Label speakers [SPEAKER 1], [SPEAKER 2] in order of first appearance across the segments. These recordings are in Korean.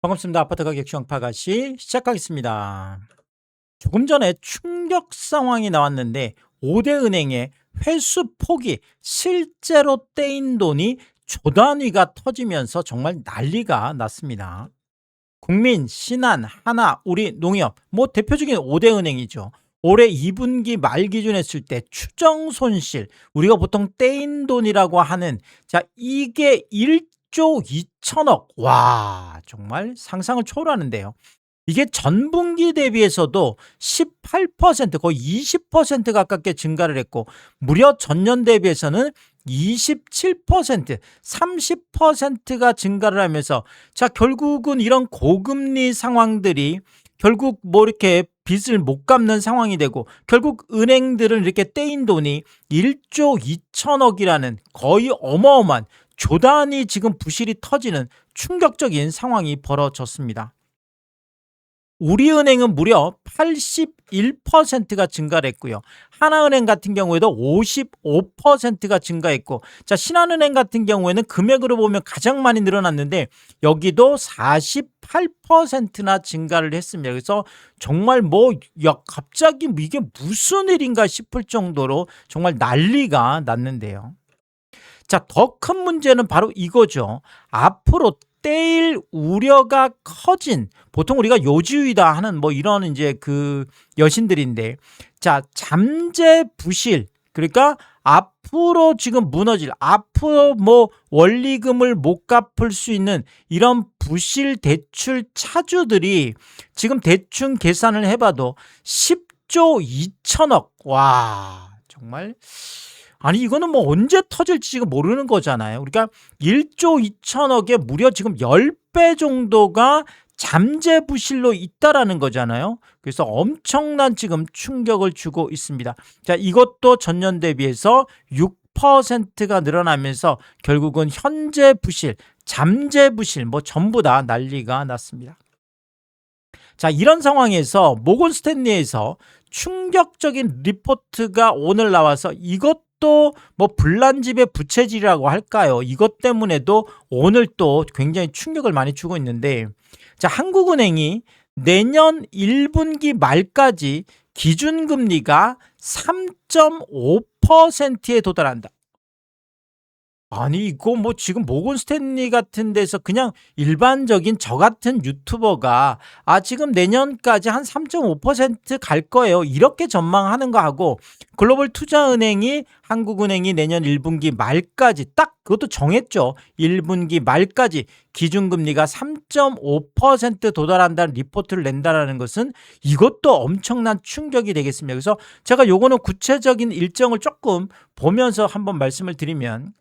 [SPEAKER 1] 반갑습니다. 아파트 가격 주황파가씨 시작하겠습니다. 조금 전에 충격 상황이 나왔는데 5대 은행의 회수 폭이 실제로 떼인 돈이 조 단위가 터지면서 정말 난리가 났습니다. 국민, 신한, 하나, 우리, 농협 뭐 대표적인 5대 은행이죠. 올해 2분기 말 기준했을 때 추정 손실, 우리가 보통 떼인 돈이라고 하는, 자, 이게 1조 2천억. 와, 정말 상상을 초월하는데요. 이게 전분기 대비해서도 18%, 거의 20% 가깝게 증가를 했고, 무려 전년 대비해서는 27%, 30%가 증가를 하면서, 자, 결국은 이런 고금리 상황들이 결국 뭐 이렇게 빚을 못 갚는 상황이 되고, 결국 은행들은 이렇게 떼인 돈이 1조 2천억이라는 거의 어마어마한 조 단위 지금 부실이 터지는 충격적인 상황이 벌어졌습니다. 우리은행은 무려 81%가 증가를 했고요. 하나은행 같은 경우에도 55%가 증가했고, 자, 신한은행 같은 경우에는 금액으로 보면 가장 많이 늘어났는데 여기도 48%나 증가를 했습니다. 그래서 정말 갑자기 이게 무슨 일인가 싶을 정도로 정말 난리가 났는데요. 자, 더 큰 문제는 바로 이거죠. 앞으로 떼일 우려가 커진, 보통 우리가 요지우이다 하는 뭐 이런 이제 그 여신들인데, 자, 잠재 부실, 그러니까 앞으로 지금 무너질, 앞으로 뭐 원리금을 못 갚을 수 있는 이런 부실 대출 차주들이 지금 대충 계산을 해봐도 10조 2천억. 와, 정말. 아니, 이거는 뭐 언제 터질지 지금 모르는 거잖아요. 그러니까 1조 2천억에 무려 지금 10배 정도가 잠재 부실로 있다라는 거잖아요. 그래서 엄청난 지금 충격을 주고 있습니다. 자, 이것도 전년 대비해서 6%가 늘어나면서 결국은 현재 부실, 잠재 부실 뭐 전부 다 난리가 났습니다. 자, 이런 상황에서 모건 스탠리에서 충격적인 리포트가 오늘 나와서, 이것도 뭐 불난집의 부채질이라고 할까요? 이것 때문에도 오늘 또 굉장히 충격을 많이 주고 있는데, 자, 한국은행이 내년 1분기 말까지 기준금리가 3.5%에 도달한다. 아니, 이거 뭐 지금 모건 스탠리 같은 데서 그냥 일반적인 저 같은 유튜버가 지금 내년까지 한 3.5% 갈 거예요, 이렇게 전망하는 거 하고, 글로벌 투자은행이 한국은행이 내년 1분기 말까지 딱 그것도 정했죠. 1분기 말까지 기준금리가 3.5% 도달한다는 리포트를 낸다라는 것은 이것도 엄청난 충격이 되겠습니다. 그래서 제가 요거는 구체적인 일정을 조금 보면서 한번 말씀을 드리면,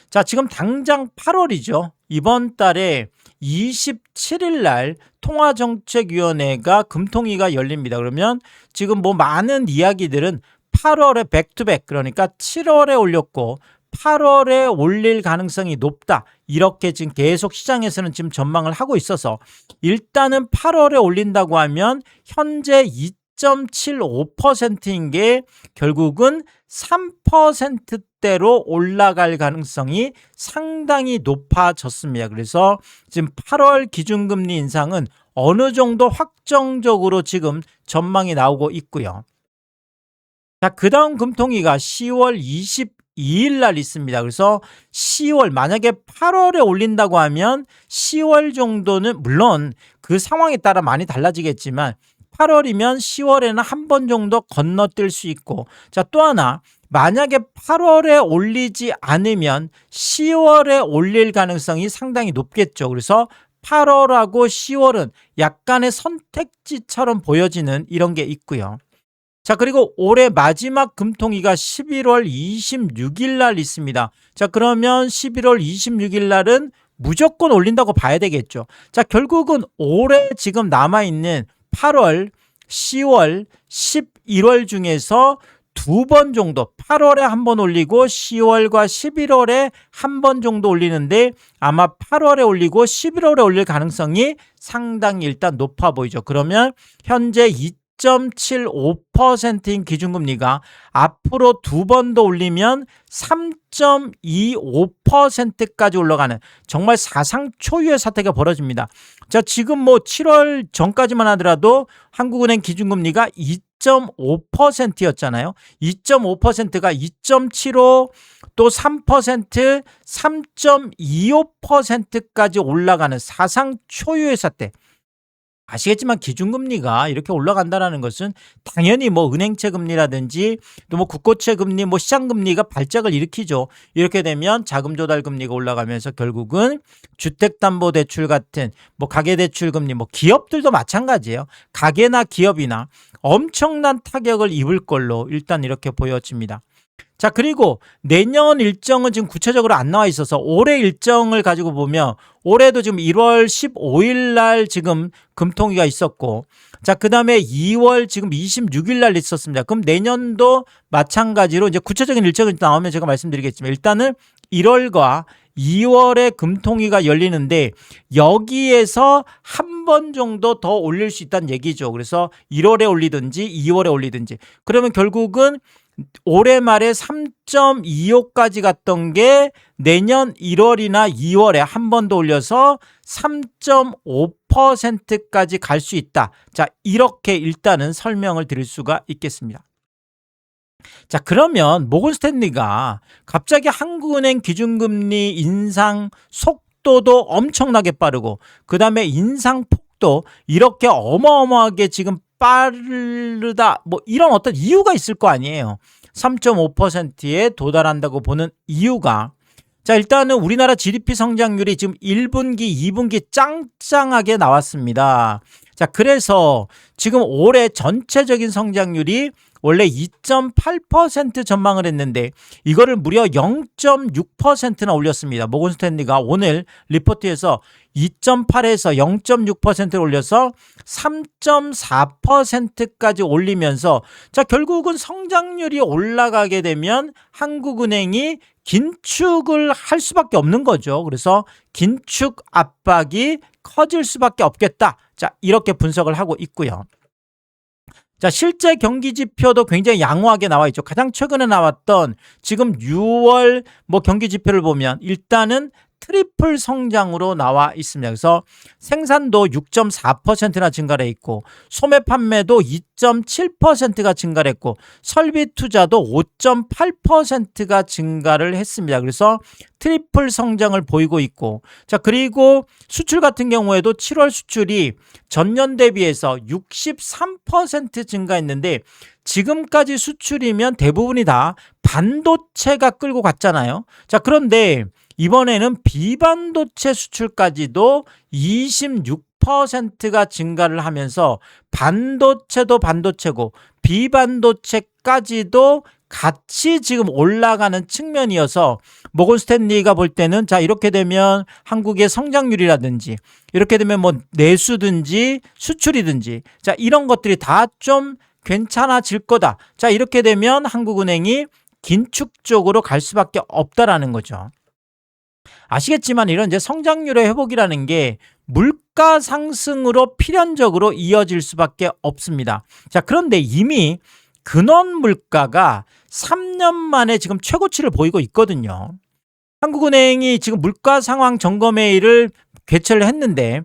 [SPEAKER 1] 자, 지금 당장 8월이죠. 이번 달에 27일 날 통화정책위원회가 금통위가 열립니다. 그러면 지금 뭐 많은 이야기들은 8월에 백투백, 그러니까 7월에 올렸고 8월에 올릴 가능성이 높다, 이렇게 지금 계속 시장에서는 지금 전망을 하고 있어서, 일단은 8월에 올린다고 하면 현재 2.75%인 게 결국은 3%대로 올라갈 가능성이 상당히 높아졌습니다. 그래서 지금 8월 기준금리 인상은 어느 정도 확정적으로 지금 전망이 나오고 있고요. 자, 그 다음 금통위가 10월 22일 날 있습니다. 그래서 10월, 만약에 8월에 올린다고 하면 10월 정도는, 물론 그 상황에 따라 많이 달라지겠지만 8월이면 10월에는 한 번 정도 건너뛸 수 있고, 자, 또 하나, 만약에 8월에 올리지 않으면 10월에 올릴 가능성이 상당히 높겠죠. 그래서 8월하고 10월은 약간의 선택지처럼 보여지는 이런 게 있고요. 자, 그리고 올해 마지막 금통위가 11월 26일 날 있습니다. 자, 그러면 11월 26일 날은 무조건 올린다고 봐야 되겠죠. 자, 결국은 올해 지금 남아있는 8월, 10월, 11월 중에서 두 번 정도, 8월에 한 번 올리고 10월과 11월에 한 번 정도 올리는데, 아마 8월에 올리고 11월에 올릴 가능성이 상당히 일단 높아 보이죠. 그러면 현재 2.75%인 기준금리가 앞으로 두 번 더 올리면 3.25%까지 올라가는 정말 사상 초유의 사태가 벌어집니다. 자, 지금 뭐 7월 전까지만 하더라도 한국은행 기준금리가 2.5%였잖아요. 2.5%가 2.75, 또 3%, 3.25%까지 올라가는 사상 초유의 사태. 아시겠지만 기준금리가 이렇게 올라간다는 것은 당연히 뭐 은행채 금리라든지 또 뭐 국고채 금리, 뭐 시장금리가 발작을 일으키죠. 이렇게 되면 자금조달 금리가 올라가면서 결국은 주택담보대출 같은 뭐 가계대출 금리, 뭐 기업들도 마찬가지예요. 가계나 기업이나 엄청난 타격을 입을 걸로 일단 이렇게 보여집니다. 자, 그리고 내년 일정은 지금 구체적으로 안 나와 있어서 올해 일정을 가지고 보면 올해도 지금 1월 15일 날 지금 금통위가 있었고, 자, 그 다음에 2월 지금 26일 날 있었습니다. 그럼 내년도 마찬가지로 이제 구체적인 일정이 나오면 제가 말씀드리겠지만 일단은 1월과 2월에 금통위가 열리는데 여기에서 한 번 정도 더 올릴 수 있다는 얘기죠. 그래서 1월에 올리든지 2월에 올리든지, 그러면 결국은 올해 말에 3.25까지 갔던 게 내년 1월이나 2월에 한 번 더 올려서 3.5%까지 갈 수 있다. 자, 이렇게 일단은 설명을 드릴 수가 있겠습니다. 자, 그러면 모건 스탠리가 갑자기 한국은행 기준금리 인상 속도도 엄청나게 빠르고 그 다음에 인상 폭도 이렇게 어마어마하게 지금 빠르다, 뭐 이런 어떤 이유가 있을 거 아니에요. 3.5%에 도달한다고 보는 이유가, 자, 일단은 우리나라 GDP 성장률이 지금 1분기, 2분기 짱짱하게 나왔습니다. 자, 그래서 지금 올해 전체적인 성장률이 원래 2.8% 전망을 했는데 이거를 무려 0.6%나 올렸습니다. 모건 스탠리가 오늘 리포트에서 2.8에서 0.6%를 올려서 3.4%까지 올리면서, 자, 결국은 성장률이 올라가게 되면 한국은행이 긴축을 할 수밖에 없는 거죠. 그래서 긴축 압박이 커질 수밖에 없겠다. 자, 이렇게 분석을 하고 있고요. 자, 실제 경기 지표도 굉장히 양호하게 나와 있죠. 가장 최근에 나왔던 지금 6월 뭐 경기 지표를 보면 일단은 트리플 성장으로 나와 있습니다. 그래서 생산도 6.4%나 증가를 했고 소매 판매도 2.7%가 증가를 했고 설비 투자도 5.8%가 증가를 했습니다. 그래서 트리플 성장을 보이고 있고, 자, 그리고 수출 같은 경우에도 7월 수출이 전년 대비해서 63% 증가했는데 지금까지 수출이면 대부분이 다 반도체가 끌고 갔잖아요. 자, 그런데 이번에는 비반도체 수출까지도 26%가 증가를 하면서 반도체도 반도체고 비반도체까지도 같이 지금 올라가는 측면이어서 모건 스탠리가 볼 때는, 자, 이렇게 되면 한국의 성장률이라든지 이렇게 되면 뭐 내수든지 수출이든지, 자, 이런 것들이 다 좀 괜찮아질 거다. 자, 이렇게 되면 한국은행이 긴축 쪽으로 갈 수밖에 없다라는 거죠. 아시겠지만 이런 이제 성장률의 회복이라는 게 물가 상승으로 필연적으로 이어질 수밖에 없습니다. 자, 그런데 이미 근원 물가가 3년 만에 지금 최고치를 보이고 있거든요. 한국은행이 지금 물가 상황 점검회의를 개최를 했는데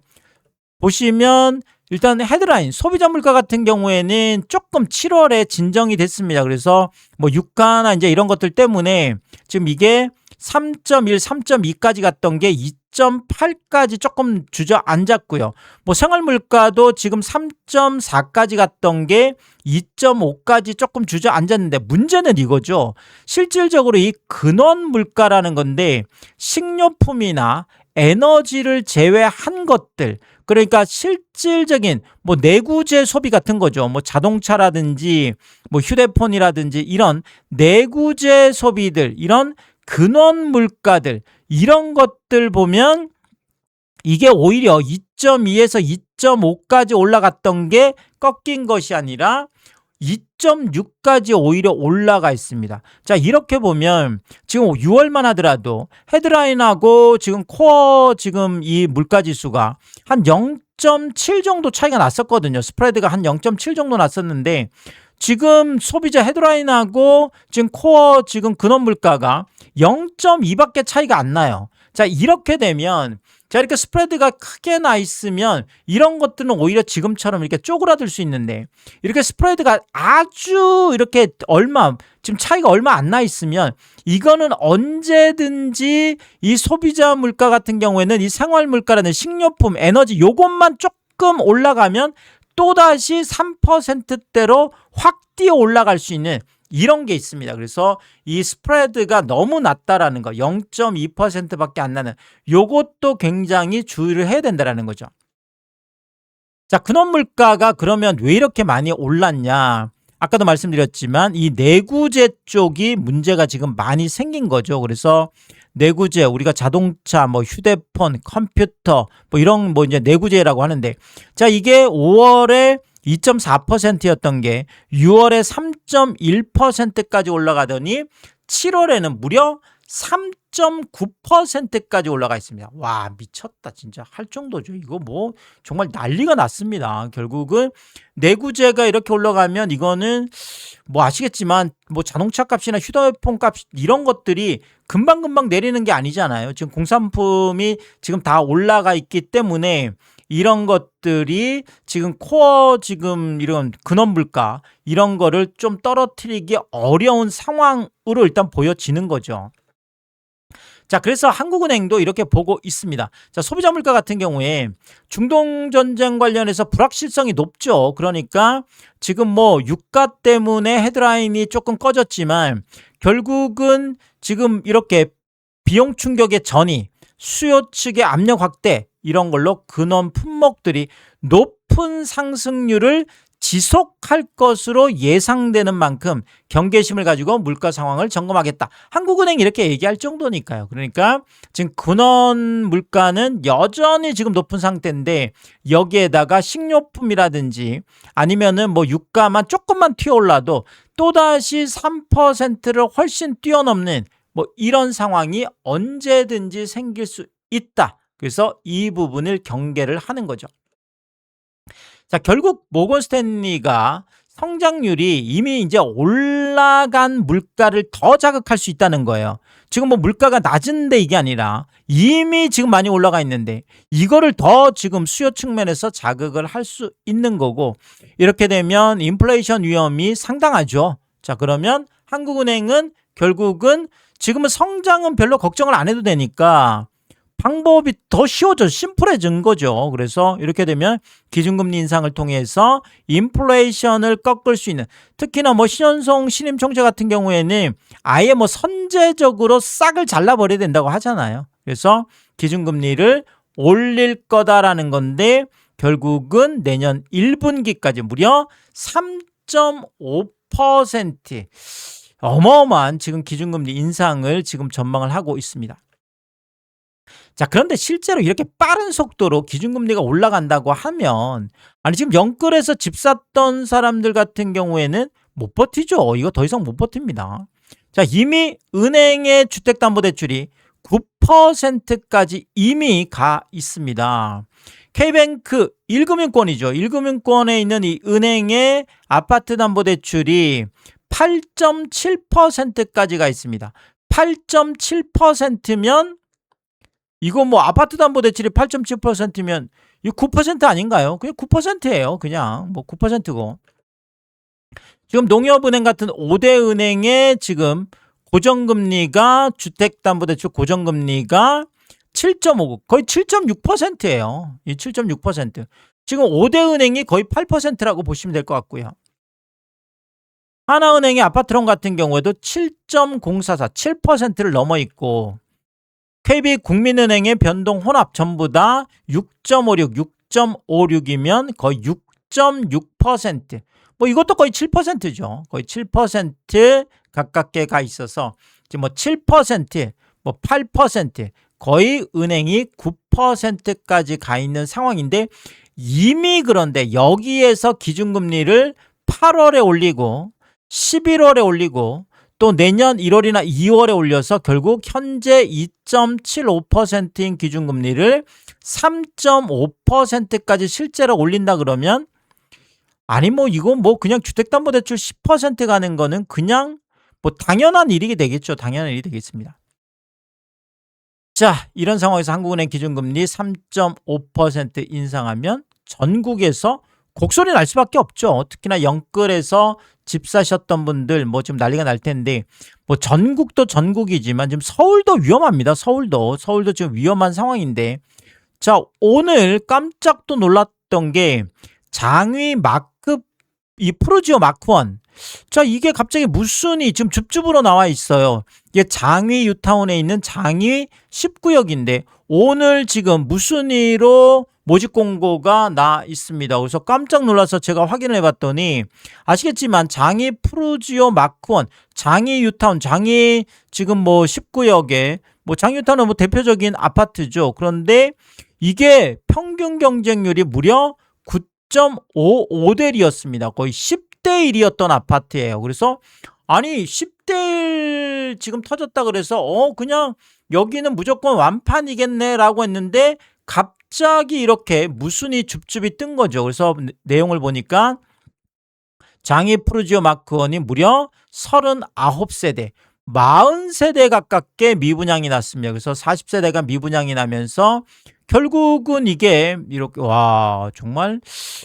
[SPEAKER 1] 보시면 일단 헤드라인 소비자 물가 같은 경우에는 조금 7월에 진정이 됐습니다. 그래서 뭐 유가나 이제 이런 것들 때문에 지금 이게 3.1, 3.2까지 갔던 게 2.8까지 조금 주저앉았고요. 뭐 생활물가도 지금 3.4까지 갔던 게 2.5까지 조금 주저앉았는데 문제는 이거죠. 실질적으로 이 근원 물가라는 건데 식료품이나 에너지를 제외한 것들, 그러니까 실질적인 뭐 내구재 소비 같은 거죠. 뭐 자동차라든지 뭐 휴대폰이라든지 이런 내구재 소비들, 이런 근원 물가들, 이런 것들 보면 이게 오히려 2.2에서 2.5까지 올라갔던 게 꺾인 것이 아니라 2.6까지 오히려 올라가 있습니다. 자, 이렇게 보면 지금 6월만 하더라도 헤드라인하고 지금 코어 지금 이 물가지수가 한 0.7 정도 차이가 났었거든요. 스프레드가 한 0.7 정도 났었는데 지금 소비자 헤드라인하고 지금 코어 지금 근원 물가가 0.2밖에 차이가 안 나요. 자, 이렇게 되면 자, 이렇게 스프레드가 크게 나 있으면 이런 것들은 오히려 지금처럼 이렇게 쪼그라들 수 있는데 이렇게 스프레드가 아주 이렇게 지금 차이가 얼마 안 나 있으면 이거는 언제든지 이 소비자 물가 같은 경우에는 이 생활 물가라는 식료품, 에너지 요것만 조금 올라가면 또다시 3%대로 확 뛰어 올라갈 수 있는 이런 게 있습니다. 그래서 이 스프레드가 너무 낮다라는 거, 0.2%밖에 안 나는 요것도 굉장히 주의를 해야 된다라는 거죠. 자, 근원 물가가 그러면 왜 이렇게 많이 올랐냐? 아까도 말씀드렸지만 이 내구재 쪽이 문제가 지금 많이 생긴 거죠. 그래서 내구재, 우리가 자동차, 뭐 휴대폰, 컴퓨터, 뭐 이런 뭐 이제 내구재라고 하는데, 자, 이게 5월에 2.4%였던 게 6월에 3.1%까지 올라가더니 7월에는 무려 3.9%까지 올라가 있습니다. 와, 미쳤다. 진짜 할 정도죠. 이거 뭐 정말 난리가 났습니다. 결국은 내구재가 이렇게 올라가면 이거는 뭐 아시겠지만 뭐 자동차 값이나 휴대폰 값 이런 것들이 금방금방 내리는 게 아니잖아요. 지금 공산품이 지금 다 올라가 있기 때문에 이런 것들이 지금 코어 지금 이런 근원 물가 이런 거를 좀 떨어뜨리기 어려운 상황으로 일단 보여지는 거죠. 자, 그래서 한국은행도 이렇게 보고 있습니다. 자, 소비자 물가 같은 경우에 중동 전쟁 관련해서 불확실성이 높죠. 그러니까 지금 뭐 유가 때문에 헤드라인이 조금 꺼졌지만 결국은 지금 이렇게 비용 충격의 전이 수요 측의 압력 확대 이런 걸로 근원 품목들이 높은 상승률을 지속할 것으로 예상되는 만큼 경계심을 가지고 물가 상황을 점검하겠다. 한국은행이 이렇게 얘기할 정도니까요. 그러니까 지금 근원 물가는 여전히 지금 높은 상태인데 여기에다가 식료품이라든지 아니면은 뭐 유가만 조금만 튀어올라도 또다시 3%를 훨씬 뛰어넘는 뭐 이런 상황이 언제든지 생길 수 있다. 그래서 이 부분을 경계를 하는 거죠. 자, 결국 모건 스탠리가 성장률이 이미 이제 올라간 물가를 더 자극할 수 있다는 거예요. 지금 뭐 물가가 낮은데 이게 아니라 이미 지금 많이 올라가 있는데 이거를 더 지금 수요 측면에서 자극을 할 수 있는 거고 이렇게 되면 인플레이션 위험이 상당하죠. 자, 그러면 한국은행은 결국은 지금은 성장은 별로 걱정을 안 해도 되니까 방법이 더 쉬워져 심플해진 거죠. 그래서 이렇게 되면 기준금리 인상을 통해서 인플레이션을 꺾을 수 있는 특히나 뭐 신현송 신임 총재 같은 경우에는 아예 뭐 선제적으로 싹을 잘라버려야 된다고 하잖아요. 그래서 기준금리를 올릴 거다라는 건데 결국은 내년 1분기까지 무려 3.5% 어마어마한 지금 기준금리 인상을 지금 전망을 하고 있습니다. 자, 그런데 실제로 이렇게 빠른 속도로 기준금리가 올라간다고 하면 아니 지금 영끌에서 집 샀던 사람들 같은 경우에는 못 버티죠. 이거 더 이상 못 버팁니다. 자, 이미 은행의 주택담보대출이 9%까지 이미 가 있습니다. K뱅크 1금융권이죠. 1금융권에 있는 이 은행의 아파트담보대출이 8.7%까지 가 있습니다. 8.7%면 이거 뭐 아파트 담보대출이 8.7%면 이거 9% 아닌가요? 그냥 9%예요. 그냥 뭐 9%고. 지금 농협은행 같은 5대 은행의 지금 고정금리가 주택담보대출 고정금리가 7.59 거의 7.6%예요. 이 7.6%. 지금 5대 은행이 거의 8%라고 보시면 될 것 같고요. 하나은행의 아파트론 같은 경우에도 7.044 7%를 넘어 있고 KB국민은행의 변동 혼합 전부 다 6.56, 6.56이면 거의 6.6%. 뭐 이것도 거의 7%죠. 거의 7% 가깝게 가 있어서 지금 뭐 7%, 뭐 8%, 거의 은행이 9%까지 가 있는 상황인데 이미 그런데 여기에서 기준금리를 8월에 올리고 11월에 올리고 또 내년 1월이나 2월에 올려서 결국 현재 2.75%인 기준금리를 3.5%까지 실제로 올린다 그러면 아니 뭐 이거 뭐 그냥 주택담보대출 10% 가는 거는 그냥 뭐 당연한 일이 되겠죠. 당연한 일이 되겠습니다. 자, 이런 상황에서 한국은행 기준금리 3.5% 인상하면 전국에서 곡소리 날 수밖에 없죠. 특히나 영끌에서 집 사셨던 분들 뭐 지금 난리가 날 텐데 뭐 전국도 전국이지만 지금 서울도 위험합니다. 서울도 지금 위험한 상황인데 자, 오늘 깜짝 또 놀랐던 게 장위 마크 이 프로지오 마크1 자, 이게 갑자기 무순이 지금 줍줍으로 나와 있어요. 이게 장위 유타운에 있는 장위 19역인데 오늘 지금 무순위로 모집 공고가 나 있습니다. 그래서 깜짝 놀라서 제가 확인을 해봤더니 아시겠지만 장위 프로지오 마크1 장위 유타운 장위 지금 뭐 19역에 뭐 장위 유타운은 뭐 대표적인 아파트죠. 그런데 이게 평균 경쟁률이 무려 9.55대 1이었습니다. 거의 10대 1이었던 아파트예요. 그래서 아니 10대 1 지금 터졌다 그래서 그냥 여기는 무조건 완판이겠네라고 했는데 갑자기 이렇게 무순이 줍줍이 뜬 거죠. 그래서 내용을 보니까 장위 프루지오 마크1이 무려 39세대 40세대 가깝게 미분양이 났습니다. 그래서 40세대가 미분양이 나면서 결국은 이게 이렇게 와 정말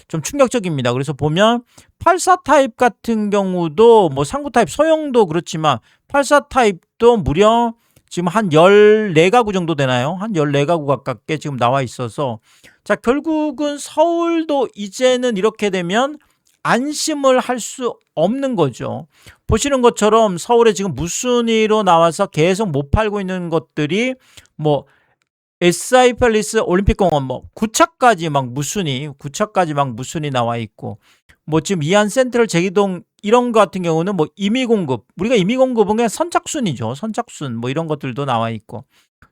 [SPEAKER 1] 좀 충격적입니다. 그래서 보면 84 타입 같은 경우도 뭐 상구 타입 소형도 그렇지만 84 타입도 무려 지금 한 14가구 정도 되나요? 한 14가구 가깝게 지금 나와 있어서 자 결국은 서울도 이제는 이렇게 되면 안심을 할 수 없는 거죠. 보시는 것처럼 서울에 지금 무순위로 나와서 계속 못 팔고 있는 것들이 뭐 SI 팰리스 올림픽공원 뭐 9차까지 막 무순위 나와 있고 뭐 지금 이안 센트럴 제기동 이런 거 같은 경우는 뭐 임의공급 우리가 임의공급은 그냥 선착순이죠. 선착순 뭐 이런 것들도 나와 있고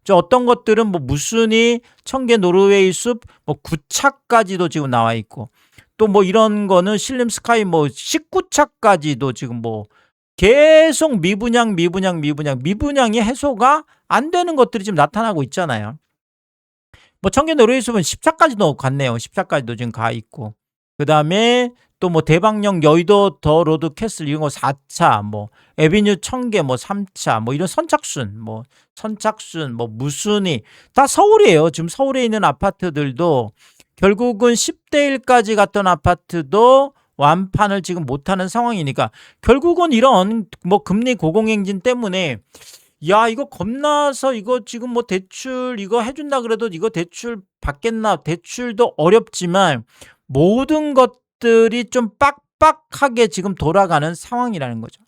[SPEAKER 1] 저 어떤 것들은 뭐 무순위 청계 노르웨이 숲 뭐 9차까지도 지금 나와 있고 또 뭐 이런 거는 신림 스카이 뭐 19차까지도 지금 뭐 계속 미분양이 해소가 안 되는 것들이 지금 나타나고 있잖아요. 뭐 청계 노르웨이 숲은 10차까지도 갔네요. 10차까지도 지금 가 있고 그 다음에 또 뭐 대방역 여의도 더 로드 캐슬 이런 거 4차 뭐 에비뉴 청계 뭐 3차 뭐 이런 선착순 뭐 무순위 다 서울이에요. 지금 서울에 있는 아파트들도 결국은 10대 1까지 갔던 아파트도 완판을 지금 못하는 상황이니까 결국은 이런 뭐 금리 고공행진 때문에 야 이거 겁나서 이거 지금 뭐 대출 이거 해준다 그래도 이거 대출 받겠나 대출도 어렵지만 모든 것들이 좀 빡빡하게 지금 돌아가는 상황이라는 거죠.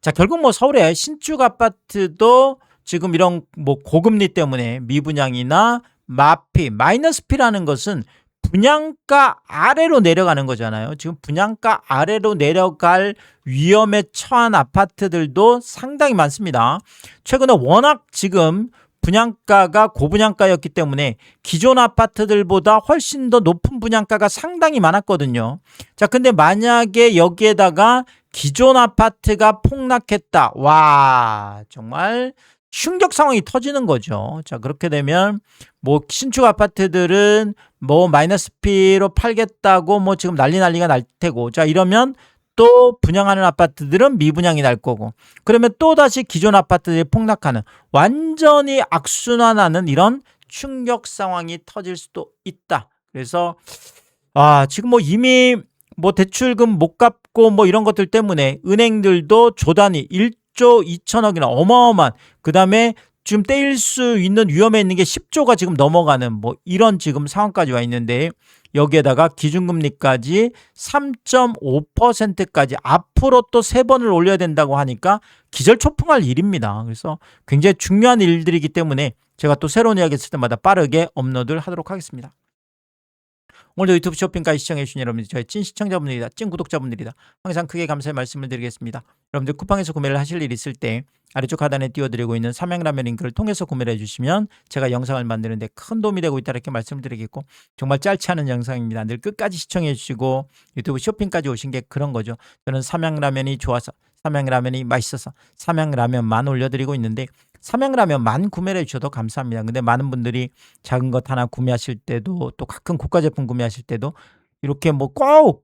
[SPEAKER 1] 자 결국 뭐 서울의 신축 아파트도 지금 이런 뭐 고금리 때문에 미분양이나 마피 마이너스 피라는 것은 분양가 아래로 내려가는 거잖아요. 지금 분양가 아래로 내려갈 위험에 처한 아파트들도 상당히 많습니다. 최근에 워낙 지금 분양가가 고분양가였기 때문에 기존 아파트들보다 훨씬 더 높은 분양가가 상당히 많았거든요. 자, 근데 만약에 여기에다가 기존 아파트가 폭락했다. 와, 정말 충격 상황이 터지는 거죠. 자, 그렇게 되면 뭐 신축 아파트들은 뭐 마이너스 피로 팔겠다고 뭐 지금 난리가 날 테고 자 이러면 또 분양하는 아파트들은 미분양이 날 거고 그러면 또다시 기존 아파트들이 폭락하는 완전히 악순환하는 이런 충격 상황이 터질 수도 있다. 그래서 지금 뭐 이미 뭐 대출금 못 갚고 뭐 이런 것들 때문에 은행들도 조단위 1조 2천억이나 어마어마한 그 다음에 지금 떼일 수 있는 위험에 있는 게 10조가 지금 넘어가는 뭐 이런 지금 상황까지 와 있는데 여기에다가 기준금리까지 3.5%까지 앞으로 또 3번을 올려야 된다고 하니까 기절초풍할 일입니다. 그래서 굉장히 중요한 일들이기 때문에 제가 또 새로운 이야기 있을 때마다 빠르게 업로드를 하도록 하겠습니다. 오늘도 유튜브 쇼핑까지 시청해 주신 여러분들 저희 찐 시청자분들이다. 찐 구독자분들이다. 항상 크게 감사의 말씀을 드리겠습니다. 여러분들 쿠팡에서 구매를 하실 일 있을 때 아래쪽 하단에 띄워드리고 있는 삼양라면 링크를 통해서 구매를 해주시면 제가 영상을 만드는데 큰 도움이 되고 있다 이렇게 말씀을 드리겠고, 정말 짧지 않은 영상입니다. 늘 끝까지 시청해 주시고 유튜브 쇼핑까지 오신 게 그런 거죠. 저는 삼양라면이 좋아서, 삼양라면이 맛있어서 삼양라면만 올려드리고 있는데 삼양라면만 구매를 해주셔도 감사합니다. 근데 많은 분들이 작은 것 하나 구매하실 때도, 또 가끔 고가 제품 구매하실 때도 이렇게 꼭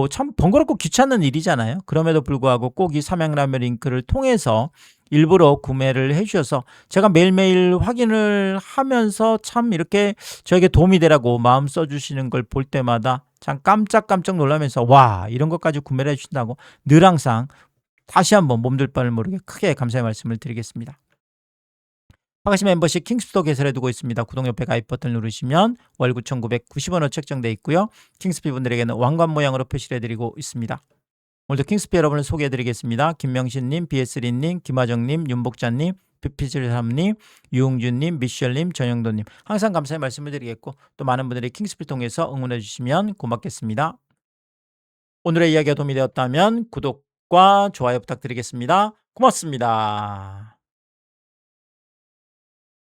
[SPEAKER 1] 참 번거롭고 귀찮은 일이잖아요. 그럼에도 불구하고 꼭 이 삼양라면 링크를 통해서 일부러 구매를 해주셔서 제가 매일매일 확인을 하면서 참 이렇게 저에게 도움이 되라고 마음 써주시는 걸 볼 때마다 참 깜짝깜짝 놀라면서, 와, 이런 것까지 구매를 해주신다고 늘 항상 다시 한번 몸둘 바를 모르게 크게 감사의 말씀을 드리겠습니다. 파가시 멤버십 킹스피도 개설해두고 있습니다. 구독 옆에 가입 버튼 누르시면 월 9,990원으로 책정되어 있고요. 킹스피 분들에게는 왕관 모양으로 표시를 해드리고 있습니다. 오늘도 킹스피 여러분을 소개해드리겠습니다. 김명신님, BS리님, 김하정님, 윤복자님, 피피슬삼님, 유웅준님, 미셸님, 전영도님, 항상 감사의 말씀을 드리겠고, 또 많은 분들이 킹스피 통해서 응원해 주시면 고맙겠습니다. 오늘의 이야기가 도움이 되었다면 구독과 좋아요 부탁드리겠습니다. 고맙습니다.